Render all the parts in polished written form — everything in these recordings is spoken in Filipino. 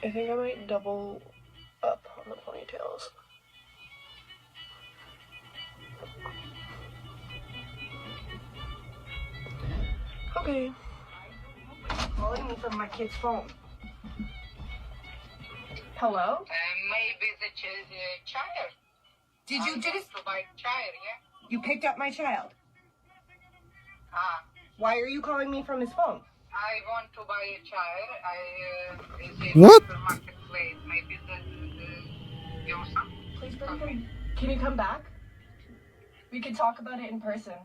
I think I might double up on the ponytails. Okay. Calling me from my kid's phone. Hello? Maybe the child. Did you just... To buy child, yeah? You picked up my child. Ah, Why are you calling me from his phone? I want to buy a child. Is it What? marketplace? Maybe your son? Please bring him. Can you come back? We can talk about it in person.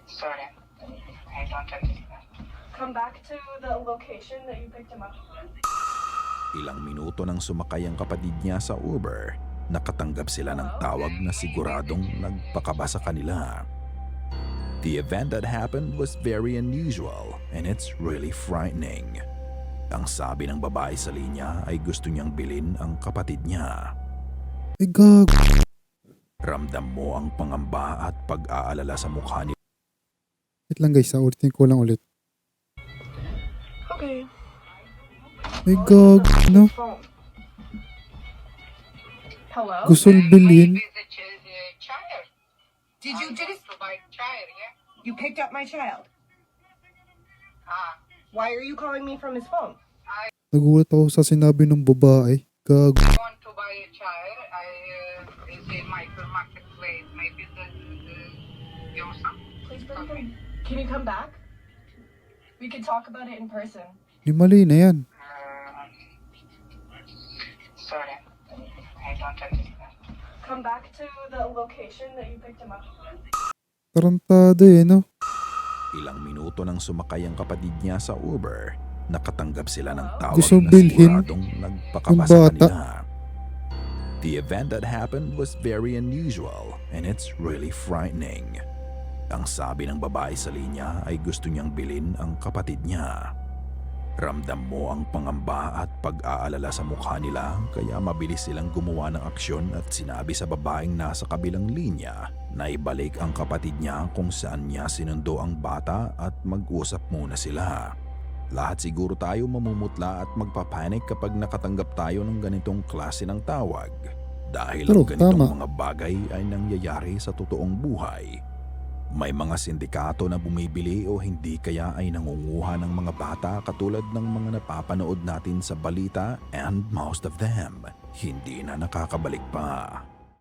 Sorry, I don't understand. Come back to the location that you picked him up. Ilang minuto nang sumakay ang kapatid niya sa Uber, nakatanggap sila ng tawag na siguradong nagpakaba sa kanila. The event that happened was very unusual and it's really frightening. Ang sabi ng babae sa linya ay gusto niyang bilhin ang kapatid niya. Ay, gag. Ramdam mo ang pangamba at pag-aalala sa mukha niya. Wait lang guys, ulitin ko lang ulit. Okay. Ay, gag. Ano? Phone. Hello? Gustong bilhin. Maybe the child. Did you just... To buy child, yeah? You picked up my child. Ah, Why are you calling me from his phone? Nagulat ako sa sinabi ng babae. Gag. I want to buy a child. Is it marketplace? Maybe your son? Please bring him. Can you come back? We can talk about it in person. Di mali na yan. Sorry, I don't understand. Come back to the location that you picked him up. Tarantado eh, no? Ilang minuto nang sumakay ang kapatid niya sa Uber, nakatanggap sila ng tawag Gustong na bilhin siguradong nagpakaba yung sa bata. kanila. The event that happened was very unusual and it's really frightening. Ang sabi ng babae sa linya ay gusto niyang bilhin ang kapatid niya. Ramdam mo ang pangamba at pag-aalala sa mukha nila kaya mabilis silang gumawa ng aksyon at sinabi sa babaeng nasa kabilang linya na ibalik ang kapatid niya kung saan niya sinundo ang bata at mag-usap muna sila. Lahat siguro tayo mamumutla at magpapanik kapag nakatanggap tayo ng ganitong klase ng tawag. Dahil ang True, ganitong tama. mga bagay ay nangyayari sa totoong buhay. May mga sindikato na bumibili o hindi kaya ay nangunguha ng mga bata katulad ng mga napapanood natin sa balita and most of them hindi na nakakabalik pa.